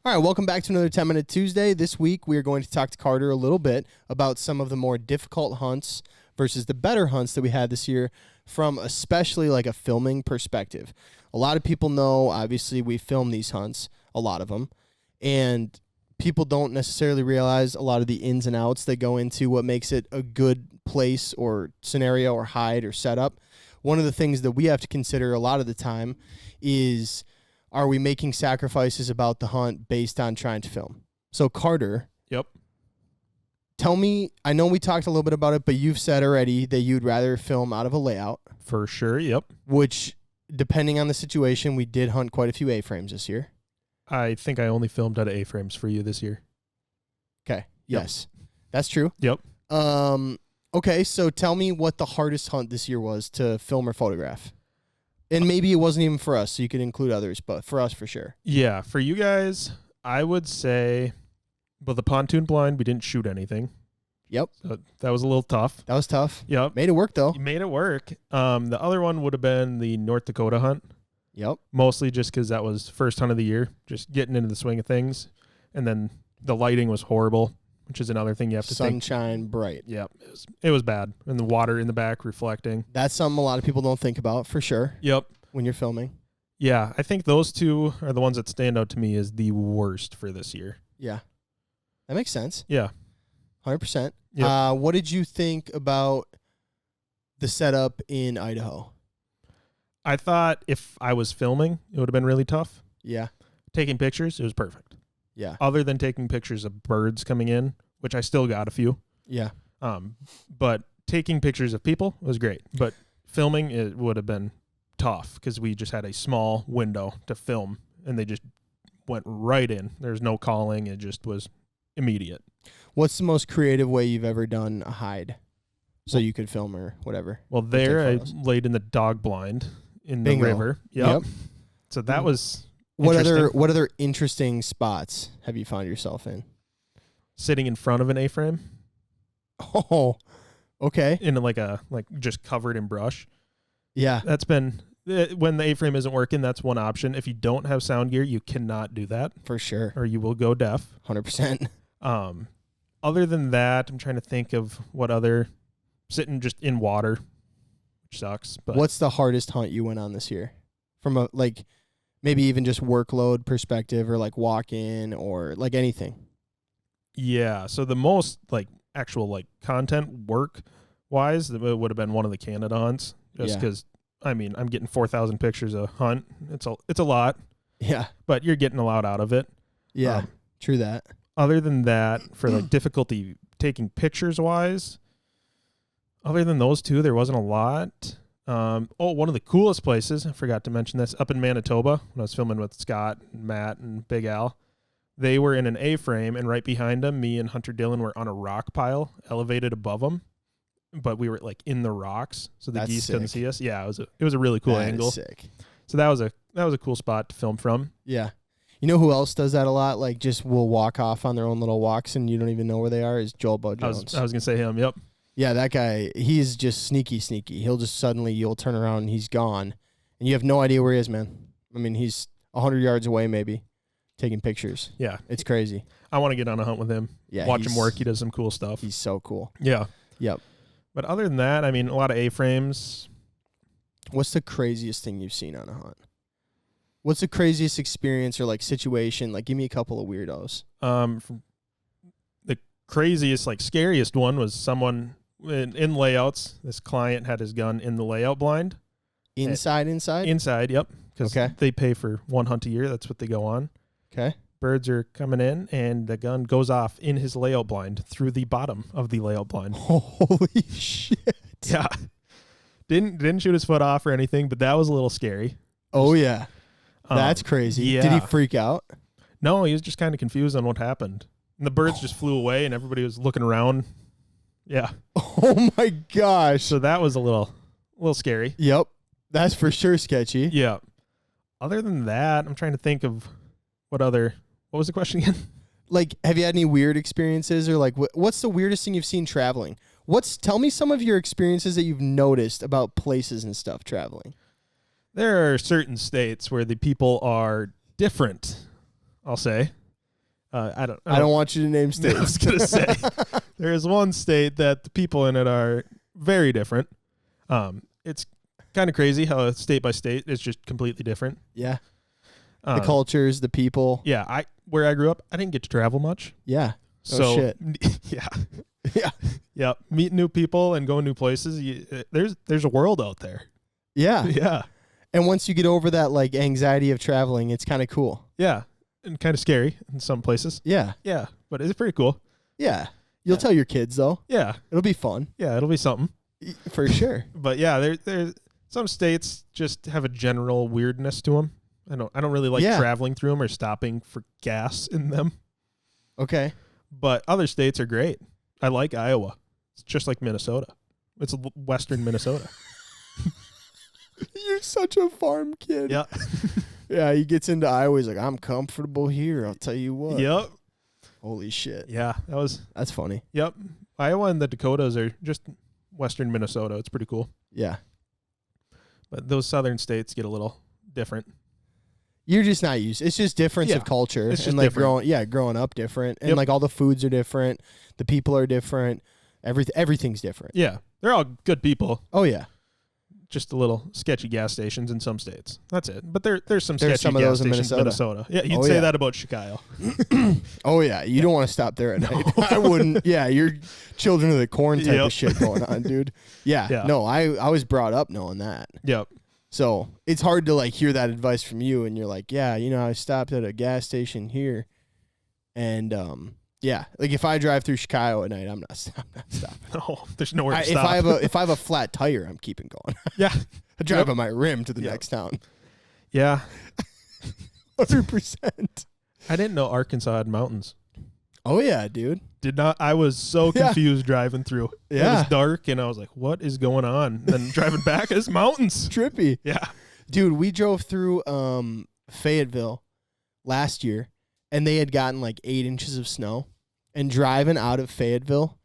All right, welcome back to another 10-Minute Tuesday. This week, we are going to talk to Carter a little bit about some of the more difficult hunts versus the better hunts that we had this year from especially like a filming perspective. A lot of people know, obviously, we film these hunts, a lot of them, and people don't necessarily realize a lot of the ins and outs that go into what makes it a good place or scenario or hide or setup. One of the things that we have to consider a lot of the time is, are we making sacrifices about the hunt based on trying to film? So, Carter. Yep. Tell me, I know we talked a little bit about it, but you've said already that you'd rather film out of a layout. For sure, yep. Which, depending on the situation, we did hunt quite a few A-frames this year. I think I only filmed out of A-frames for you this year. Okay, yes. That's true. Yep. Okay, so tell me what the hardest hunt this year was to film or photograph. And maybe it wasn't even for us, so you could include others, but for us, for sure. Yeah, for you guys, I would say, but the pontoon blind, we didn't shoot anything. Yep. So that was a little tough. That was tough. Yep. Made it work, though. You made it work. The other one would have been the North Dakota hunt. Yep. Mostly just because that was first hunt of the year, just getting into the swing of things. And then the lighting was horrible, which is another thing you have to think. Sunshine bright. Yep. It was bad. And the water in the back reflecting. That's something a lot of people don't think about, for sure. Yep. When you're filming. Yeah, I think those two are the ones that stand out to me as the worst for this year. Yeah. That makes sense. Yeah. 100%. Yep. What did you think about the setup in Idaho? I thought if I was filming, it would have been really tough. Yeah. Taking pictures, it was perfect. Yeah. Other than taking pictures of birds coming in, which I still got a few. Yeah. But taking pictures of people was great. But filming, it would have been tough because we just had a small window to film, and they just went right in. There's no calling. It just was immediate. What's the most creative way you've ever done a hide so you could film or whatever? Well, there I laid in the dog blind in the river. Yep. So that was What other interesting spots have you found yourself in? Sitting in front of an A-frame. Oh, okay. In like just covered in brush. Yeah. That's been, when the A-frame isn't working, that's one option. If you don't have SoundGear, you cannot do that. For sure. Or you will go deaf. 100%. Other than that, I'm trying to think of what other, sitting just in water, which sucks. But what's the hardest hunt you went on this year? From a, like, maybe even just workload perspective or like walk-in or like anything. Yeah. So the most like actual like content work-wise, it would have been one of the Canada hunts. Just because, I mean, I'm getting 4,000 pictures a hunt. It's a lot. Yeah. But you're getting a lot out of it. Yeah, true that. Other than that, for like difficulty taking pictures-wise, other than those two, there wasn't a lot. One of the coolest places, I forgot to mention this, up in Manitoba, when I was filming with Scott and Matt and Big Al, they were in an A-frame, and right behind them, me and Hunter Dillon were on a rock pile, elevated above them. But we were like in the rocks, so the geese couldn't see us. Yeah, it was a really cool angle. Sick. So that was a cool spot to film from. Yeah. You know who else does that a lot? Like just will walk off on their own little walks and you don't even know where they are? Is Joel Bo Jones. I was gonna say him. Yep. Yeah, that guy. He's just sneaky. He'll just suddenly you'll turn around and he's gone, and you have no idea where he is, man. I mean, he's 100 yards away, maybe, taking pictures. Yeah, it's crazy. I want to get on a hunt with him. Yeah, watch him work. He does some cool stuff. He's so cool. Yeah. Yep. But other than that, I mean, a lot of A-frames. What's the craziest thing you've seen on a hunt? What's the craziest experience or like situation? Like, give me a couple of weirdos. The craziest, like scariest one was someone in layouts. This client had his gun in the layout blind. Inside? Inside, yep. Because they pay for one hunt a year. That's what they go on. Okay. Birds are coming in, and the gun goes off in his layout blind through the bottom of the layout blind. Holy shit. Yeah. Didn't shoot his foot off or anything, but that was a little scary. Oh, yeah. That's crazy. Yeah. Did he freak out? No, he was just kind of confused on what happened. And the birds just flew away, and everybody was looking around. Yeah. Oh, my gosh. So that was a little scary. Yep. That's for sure sketchy. Yeah. Other than that, I'm trying to think of what was the question again? Like, have you had any weird experiences or like, what's the weirdest thing you've seen traveling? Tell me some of your experiences that you've noticed about places and stuff traveling. There are certain states where the people are different, I'll say. I don't want you to name states. I was going to say, there is one state that the people in it are very different. It's kind of crazy how state by state is just completely different. Yeah. The cultures, the people. Yeah. Where I grew up, I didn't get to travel much. Yeah. So, shit. Yeah. Yeah. Yeah. Meeting new people and going new places. There's a world out there. Yeah. Yeah. And once you get over that like anxiety of traveling, it's kind of cool. Yeah. And kind of scary in some places. Yeah. Yeah. But it's pretty cool. Yeah. You'll tell your kids though. Yeah. It'll be fun. Yeah. It'll be something. For sure. But yeah, there's some states just have a general weirdness to them. I don't really like traveling through them or stopping for gas in them. Okay. But other states are great. I like Iowa. It's just like Minnesota. It's western Minnesota. You're such a farm kid. Yeah. Yeah, he gets into Iowa. He's like, I'm comfortable here. I'll tell you what. Yep. Holy shit. Yeah, that's funny. Yep. Iowa and the Dakotas are just western Minnesota. It's pretty cool. Yeah. But those southern states get a little different. You're just not used. It's just difference of culture. It's just and like different. growing up different. And like all the foods are different. The people are different. Everything's different. Yeah. They're all good people. Oh yeah. Just a little sketchy gas stations in some states. That's it. But there's some sketchy some of gas those in stations in Minnesota. Yeah, you'd say that about Chicago. Oh yeah. You don't want to stop there at night. I wouldn't. Yeah, you're children of the corn type of shit going on, dude. Yeah. No, I was brought up knowing that. Yep. So it's hard to like hear that advice from you, and you're like, yeah, I stopped at a gas station here, and yeah, like if I drive through Chicago at night, I'm not stopping. No, there's nowhere to stop. If I have a flat tire, I'm keeping going. Yeah, I drive on my rim to the next town. Yeah, 100%. I didn't know Arkansas had mountains. Oh yeah, dude. Did not. I was so confused driving through. Yeah. It was dark, and I was like, "What is going on?" And then driving back, it's mountains. Trippy. Yeah, dude. We drove through Fayetteville last year, and they had gotten like 8 inches of snow. And driving out of Fayetteville,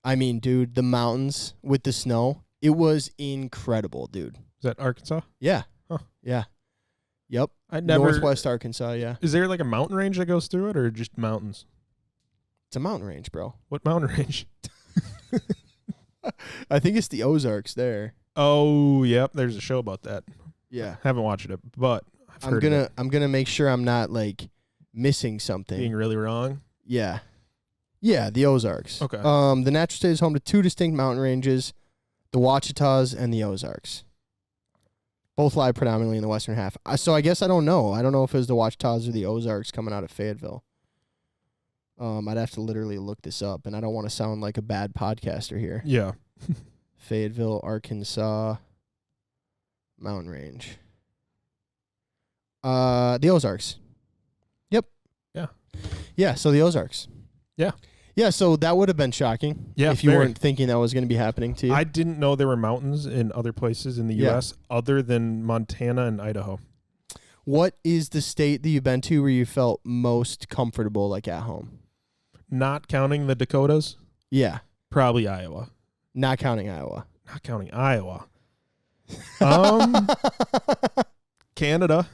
I mean, dude, the mountains with the snow, it was incredible, dude. Is that Arkansas? Yeah. Huh. Yeah. Yep. Northwest Arkansas, yeah. Is there like a mountain range that goes through it, or just mountains? It's a mountain range, bro. What mountain range? I think it's the Ozarks there. Oh, yep. There's a show about that. Yeah. Haven't watched it, but I'm gonna make sure I'm not like missing something. Being really wrong. Yeah. Yeah, the Ozarks. Okay. The natural state is home to 2 distinct mountain ranges, the Ouachitas and the Ozarks. Both lie predominantly in the western half. So I guess I don't know. I don't know if it was the Ouachitas or the Ozarks coming out of Fayetteville. I'd have to literally look this up, and I don't want to sound like a bad podcaster here. Yeah. Fayetteville, Arkansas, mountain range. The Ozarks. Yep. Yeah. Yeah, so the Ozarks. Yeah. Yeah, so that would have been shocking if you weren't thinking that was going to be happening to you. I didn't know there were mountains in other places in the U.S. other than Montana and Idaho. What is the state that you've been to where you felt most comfortable, like at home? Not counting the Dakotas? Yeah. Probably Iowa. Not counting Iowa. Not counting Iowa. Canada.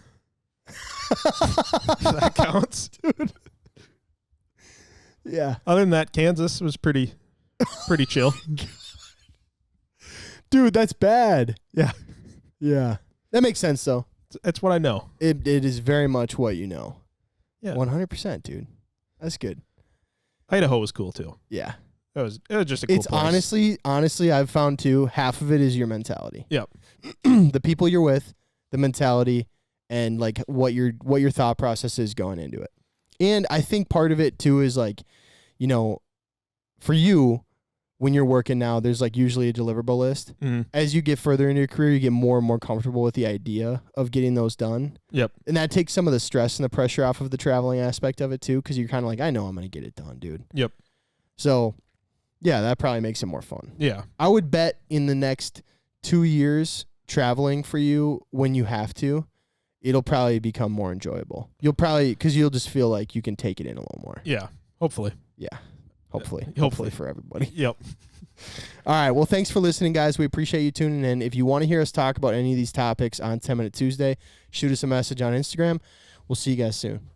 That counts. Dude. Yeah. Other than that, Kansas was pretty chill. Dude, that's bad. Yeah. Yeah. That makes sense, though. It's what I know. It is very much what you know. Yeah. 100%, dude. That's good. Idaho was cool, too. Yeah. It was just a cool place. Honestly, I've found, too, half of it is your mentality. Yep. The people you're with, the mentality, and, like, what your thought process is going into it. And I think part of it, too, is, like, for you, when you're working now, there's, like, usually a deliverable list. Mm-hmm. As you get further into your career, you get more and more comfortable with the idea of getting those done. Yep. And that takes some of the stress and the pressure off of the traveling aspect of it, too, because you're kind of like, I know I'm going to get it done, dude. Yep. So, yeah, that probably makes it more fun. Yeah. I would bet in the next 2 years traveling for you, when you have to, it'll probably become more enjoyable. Because you'll just feel like you can take it in a little more. Yeah. Hopefully. Yeah. Hopefully for everybody. Yep. All right. Well, thanks for listening, guys. We appreciate you tuning in. If you want to hear us talk about any of these topics on 10 Minute Tuesday, shoot us a message on Instagram. We'll see you guys soon.